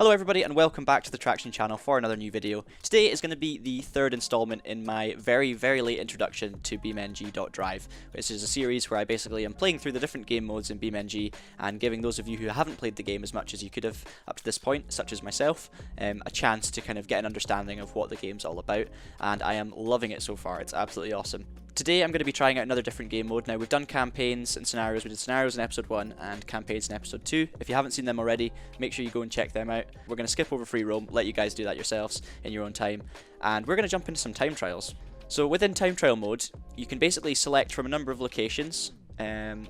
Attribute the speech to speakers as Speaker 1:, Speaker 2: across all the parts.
Speaker 1: Hello everybody and welcome back to the Traxion channel for another new video. Today is going to be the third installment in my very late introduction to BeamNG.Drive, which is a series where I basically am playing through the different game modes in BeamNG and giving those of you who haven't played the game as much as you could have up to this point, such as myself, a chance to kind of get an understanding of what the game's all about, and I am loving it so far. It's absolutely awesome. Today I'm going to be trying out another different game mode. Now, we've done campaigns and scenarios. We did scenarios in episode 1 and campaigns in episode 2. If you haven't seen them already, make sure you go and check them out. We're going to skip over free roam, let you guys do that yourselves in your own time, and we're going to jump into some time trials. So within time trial mode, you can basically select from a number of locations.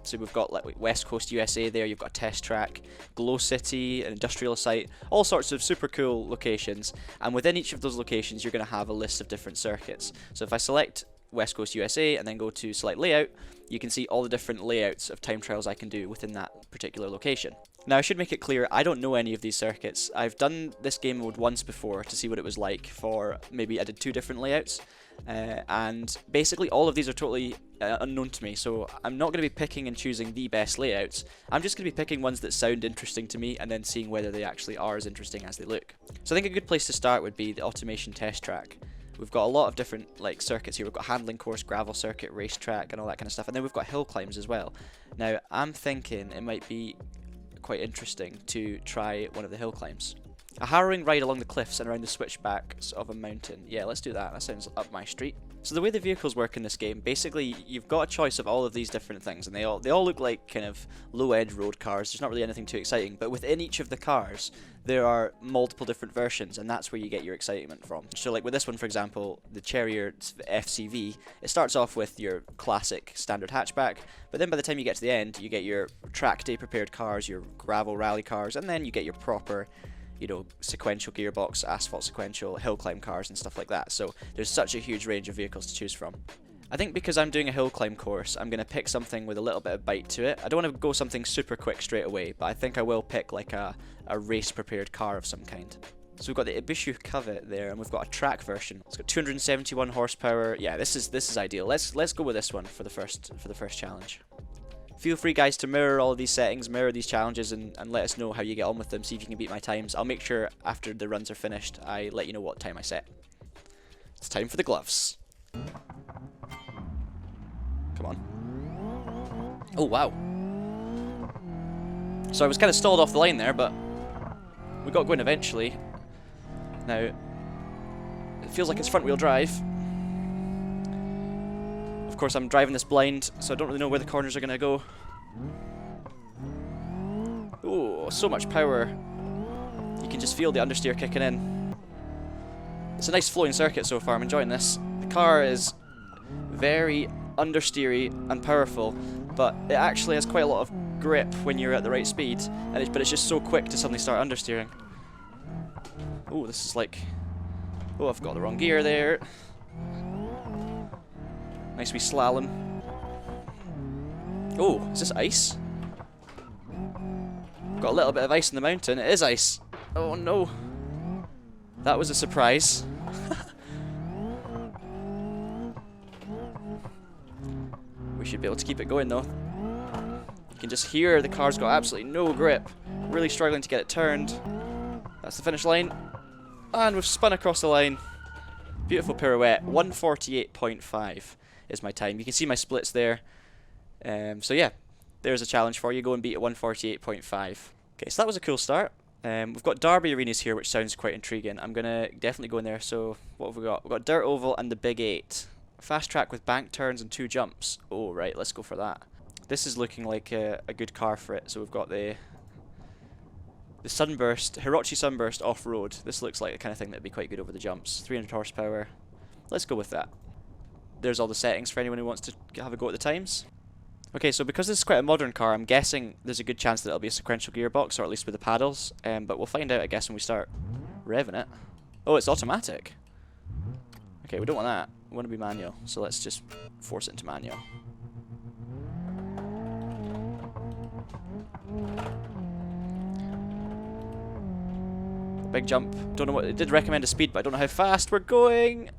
Speaker 1: So we've got like West Coast USA there, you've got a test track, Glow City, an industrial site, all sorts of super cool locations, and within each of those locations you're going to have a list of different circuits. So if I select West Coast USA and then go to select layout, you can see all the different layouts of time trials I can do within that particular location. Now, I should make it clear, I don't know any of these circuits. I've done this game mode once before to see what it was like for, maybe I did 2 different layouts, and basically all of these are totally unknown to me, so I'm not going to be picking and choosing the best layouts. I'm just going to be picking ones that sound interesting to me and then seeing whether they actually are as interesting as they look. So I think a good place to start would be the automation test track. We've got a lot of different circuits here. We've got handling course, gravel circuit, racetrack, and all that kind of stuff. And then we've got hill climbs as well. Now, I'm thinking it might be quite interesting to try one of the hill climbs. A harrowing ride along the cliffs and around the switchbacks of a mountain. Yeah, let's do that. That sounds up my street. So the way the vehicles work in this game, basically you've got a choice of all of these different things, and they all look like kind of low-end road cars. There's not really anything too exciting, but within each of the cars there are multiple different versions, and that's where you get your excitement from. So like with this one, for example, the Charrier FCV, it starts off with your classic standard hatchback, but then by the time you get to the end, you get your track day prepared cars, your gravel rally cars, and then you get your proper, you know, sequential gearbox, asphalt sequential, hill climb cars and stuff like that. So there's such a huge range of vehicles to choose from. I think because I'm doing a hill climb course, I'm going to pick something with a little bit of bite to it. I don't want to go something super quick straight away, but I think I will pick like a race prepared car of some kind. So we've got the Ibishu Covet there, and we've got a track version. It's got 271 horsepower. Yeah, this is ideal. Let's go with this one for the first challenge. Feel free, guys, to mirror all of these settings, mirror these challenges, and let us know how you get on with them, see if you can beat my times. I'll make sure after the runs are finished, I let you know what time I set. It's time for the gloves. Come on. Oh, wow. So I was kind of stalled off the line there, but we got going eventually. Now, it feels like it's front-wheel drive. Of course, I'm driving this blind, so I don't really know where the corners are going to go. Oh, so much power. You can just feel the understeer kicking in. It's a nice flowing circuit so far. I'm enjoying this. The car is very understeery and powerful, but it actually has quite a lot of grip when you're at the right speed, and but it's just so quick to suddenly start understeering. Oh, this is like... Oh, I've got the wrong gear there. Nice wee slalom. Oh, is this ice? Got a little bit of ice in the mountain. It is ice. Oh no. That was a surprise. We should be able to keep it going though. You can just hear the car's got absolutely no grip. Really struggling to get it turned. That's the finish line. And we've spun across the line. Beautiful pirouette. 148.5 is my time. You can see my splits there. So yeah, there's a challenge for you. Go and beat at 148.5. Okay, so that was a cool start. We've got Derby Arenas here, which sounds quite intriguing. I'm going to definitely go in there. So what have we got? We've got Dirt Oval and the Big 8. Fast track with bank turns and 2 jumps. Oh, right, let's go for that. This is looking like a good car for it. So we've got the Sunburst, Hirochi Sunburst off-road. This looks like the kind of thing that would be quite good over the jumps. 300 horsepower. Let's go with that. There's all the settings for anyone who wants to have a go at the times. Okay, so because this is quite a modern car, I'm guessing there's a good chance that it'll be a sequential gearbox, or at least with the paddles. But we'll find out, I guess, when we start revving it. Oh, it's automatic. Okay, we don't want that. We want to be manual, so let's just force it into manual. Big jump. Don't know what it did recommend a speed, but I don't know how fast we're going.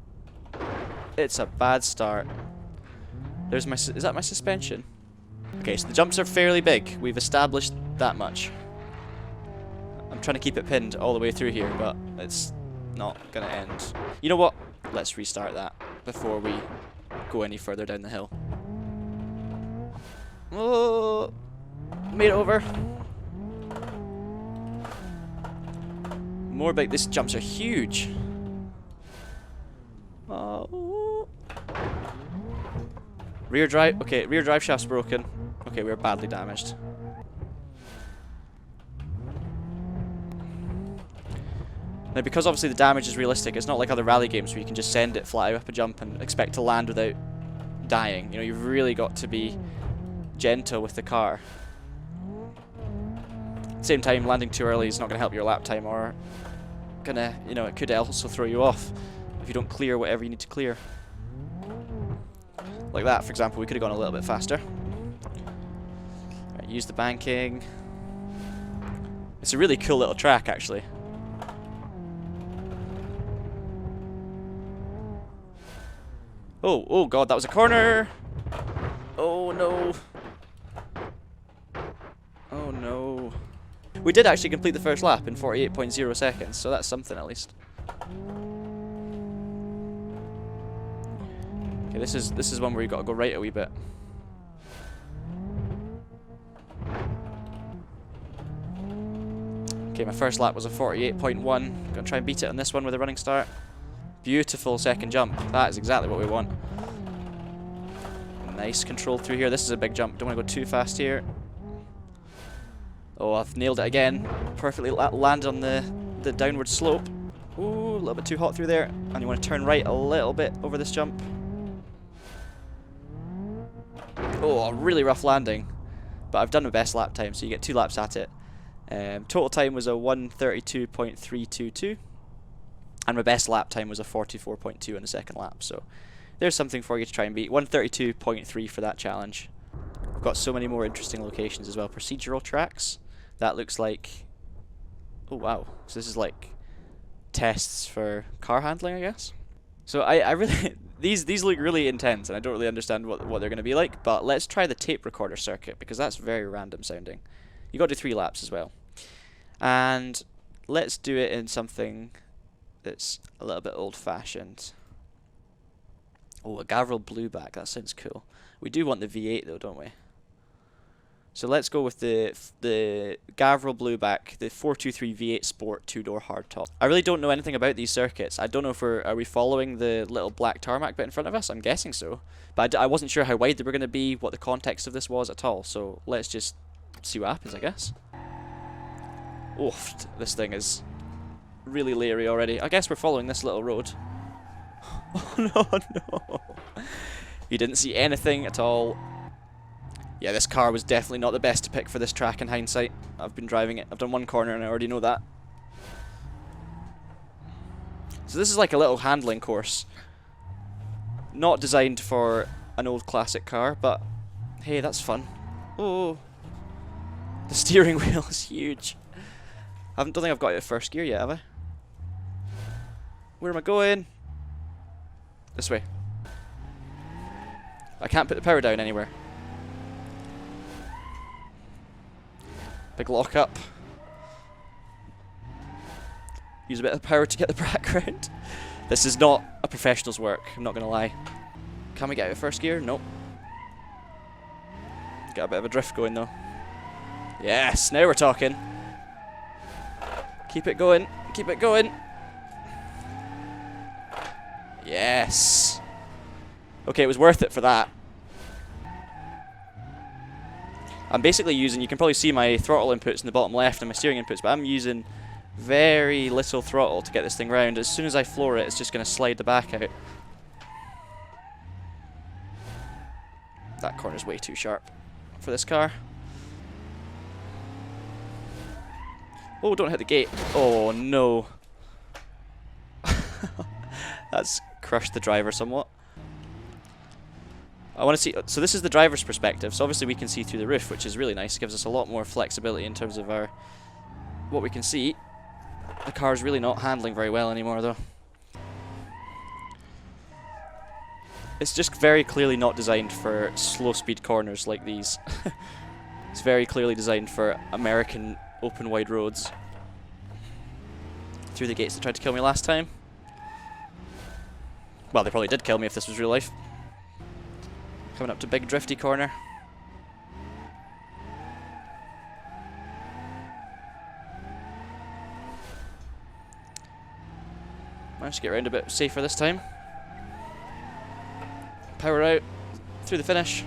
Speaker 1: It's a bad start. There's my. Is that my suspension? Okay, so the jumps are fairly big. We've established that much. I'm trying to keep it pinned all the way through here, but it's not going to end. You know what? Let's restart that before we go any further down the hill. Oh, made it over. More big. These jumps are huge. Oh. Rear drive. Okay, rear drive shaft's broken. Okay, we're badly damaged. Now, because obviously the damage is realistic, it's not like other rally games where you can just send it fly up a jump and expect to land without dying. You know, you've really got to be gentle with the car. At the same time, landing too early is not going to help your lap time, or gonna, you know, it could also throw you off if you don't clear whatever you need to clear. Like that, for example, we could have gone a little bit faster. Right, use the banking. It's a really cool little track, actually. Oh god, that was a corner! Oh no! Oh no. We did actually complete the first lap in 48.0 seconds, so that's something at least. Okay, this is one where you've got to go right a wee bit. Okay, my first lap was a 48.1. Gonna try and beat it on this one with a running start. Beautiful second jump. That is exactly what we want. Nice control through here. This is a big jump. Don't want to go too fast here. Oh, I've nailed it again. Perfectly landed on the downward slope. Ooh, a little bit too hot through there. And you want to turn right a little bit over this jump. Oh, a really rough landing. But I've done my best lap time, so you get 2 laps at it. Total time was a 1:32.322. And my best lap time was a 44.2 in the second lap, so there's something for you to try and beat. 1:32.3 for that challenge. We've got so many more interesting locations as well. Procedural tracks. That looks like... Oh wow. So this is like tests for car handling, I guess. So I really... these look really intense, and I don't really understand what they're going to be like, but let's try the tape recorder circuit, because that's very random sounding. You got to do 3 laps as well. And let's do it in something that's a little bit old-fashioned. Oh, a Gavril Blueback. That sounds cool. We do want the V8 though, don't we? So let's go with the Gavril Blueback, the 423 V8 Sport 2-door hardtop. I really don't know anything about these circuits. I don't know if are we following the little black tarmac bit in front of us? I'm guessing so. But I wasn't sure how wide they were going to be, what the context of this was at all. So let's just see what happens, I guess. Oof, this thing is really leery already. I guess we're following this little road. Oh no, no. You didn't see anything at all. Yeah, this car was definitely not the best to pick for this track in hindsight. I've been driving it. I've done 1 corner and I already know that. So this is like a little handling course. Not designed for an old classic car, but hey, that's fun. Oh, the steering wheel is huge. I don't think I've got it at first gear yet, have I? Where am I going? This way. I can't put the power down anywhere. Big lock up. Use a bit of power to get the background. This is not a professional's work, I'm not going to lie. Can we get out of first gear? Nope. Got a bit of a drift going though. Yes, now we're talking. Keep it going, keep it going. Yes. Okay, it was worth it for that. I'm basically using, you can probably see my throttle inputs in the bottom left and my steering inputs, but I'm using very little throttle to get this thing round. As soon as I floor it, it's just going to slide the back out. That corner's way too sharp for this car. Oh, don't hit the gate. Oh, no. That's crushed the driver somewhat. I want to see, so this is the driver's perspective, so obviously we can see through the roof, which is really nice. It gives us a lot more flexibility in terms of what we can see. The car's really not handling very well anymore though. It's just very clearly not designed for slow speed corners like these. It's very clearly designed for American open wide roads. through the gates that tried to kill me last time. Well, they probably did kill me if this was real life. Coming up to big drifty corner. Managed to get around a bit safer this time. Power out through the finish.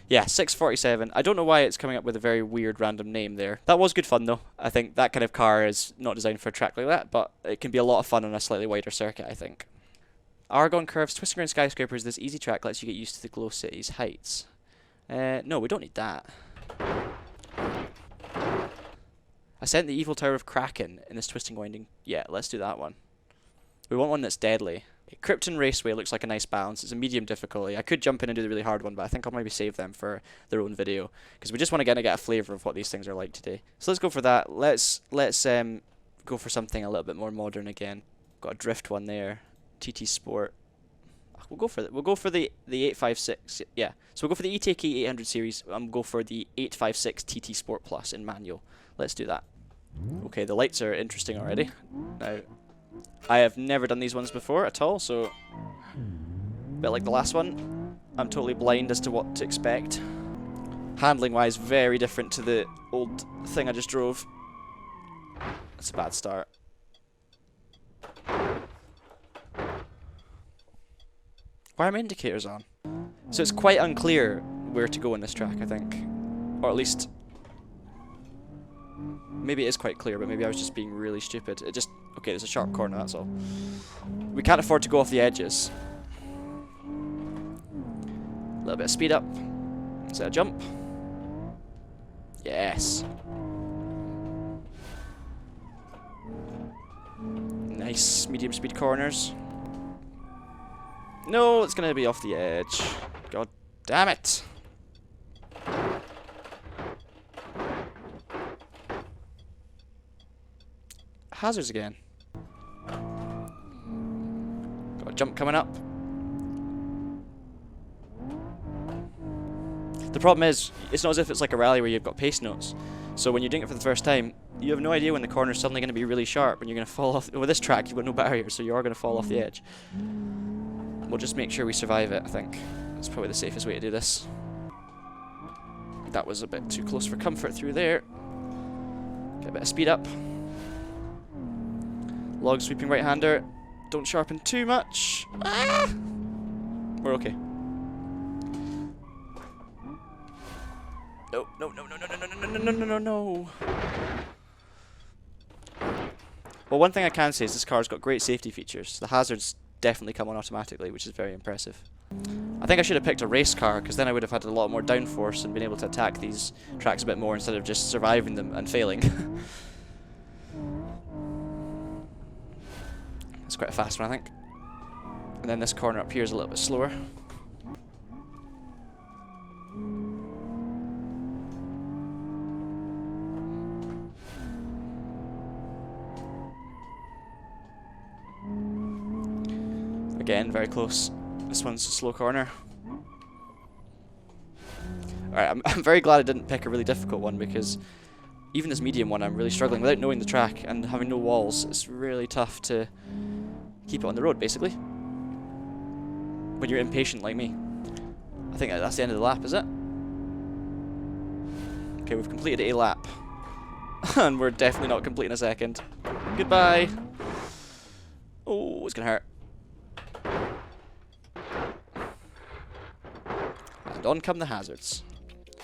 Speaker 1: Yeah, 647. I don't know why it's coming up with a very weird random name there. That was good fun though. I think that kind of car is not designed for a track like that, but it can be a lot of fun on a slightly wider circuit, I think. Argon curves, twisting around skyscrapers, this easy track lets you get used to the Glow City's heights. No, we don't need that. Ascent the evil tower of Kraken in this twisting winding. Yeah, let's do that one. We want one that's deadly. Krypton Raceway looks like a nice balance. It's a medium difficulty. I could jump in and do the really hard one, but I think I'll maybe save them for their own video because we just want to get a flavour of what these things are like today. So let's go for that. Let's go for something a little bit more modern again. Got a drift one there. TT Sport. We'll go for it. We'll go for the 856. Yeah. So we'll go for the ETK 800 series. We'll go for the 856 TT Sport Plus in manual. Let's do that. Okay, the lights are interesting already. Now, I have never done these ones before at all, so a bit like the last one, I'm totally blind as to what to expect. Handling wise, very different to the old thing I just drove. That's a bad start. Why are my indicators on? So it's quite unclear where to go in this track, I think. Or at least, maybe it is quite clear, but maybe I was just being really stupid. It just, okay, there's a sharp corner, that's all. We can't afford to go off the edges. A little bit of speed up. Is that a jump? Yes. Nice medium speed corners. No, it's gonna be off the edge. God damn it. Hazards again. Got a jump coming up. The problem is, it's not as if it's like a rally where you've got pace notes. So when you're doing it for the first time, you have no idea when the corner's suddenly going to be really sharp and you're going to fall off. With this track, you've got no barrier, so you are going to fall off the edge. We'll just make sure we survive it, I think. That's probably the safest way to do this. That was a bit too close for comfort through there. Get a bit of speed up. Log sweeping right-hander. Don't sharpen too much. Ah! We're okay. No, no, no, no, no, no, no, no, no, no, no, no. Well, one thing I can say is this car's got great safety features. The hazards definitely come on automatically, which is very impressive. I think I should have picked a race car, because then I would have had a lot more downforce and been able to attack these tracks a bit more instead of just surviving them and failing. It's quite a fast one, I think. And then this corner up here is a little bit slower. Again, very close. This one's a slow corner. Alright, I'm very glad I didn't pick a really difficult one, because even this medium one I'm really struggling. Without knowing the track and having no walls, it's really tough to keep it on the road, basically. When you're impatient like me. I think that's the end of the lap, is it? Okay, we've completed a lap. And we're definitely not completing a second. Goodbye! Oh, it's gonna hurt. And on come the hazards.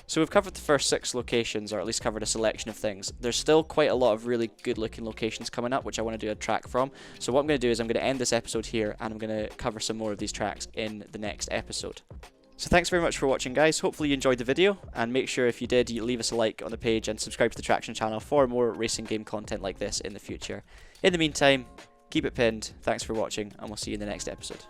Speaker 1: So we've covered the first 6 locations, or at least covered a selection of things. There's still quite a lot of really good looking locations coming up, which I want to do a track from. So what I'm going to do is I'm going to end this episode here, and I'm going to cover some more of these tracks in the next episode. So thanks very much for watching, guys. Hopefully you enjoyed the video, and make sure if you did, you leave us a like on the page and subscribe to the Traxion channel for more racing game content like this in the future. In the meantime, keep it pinned, thanks for watching, and we'll see you in the next episode.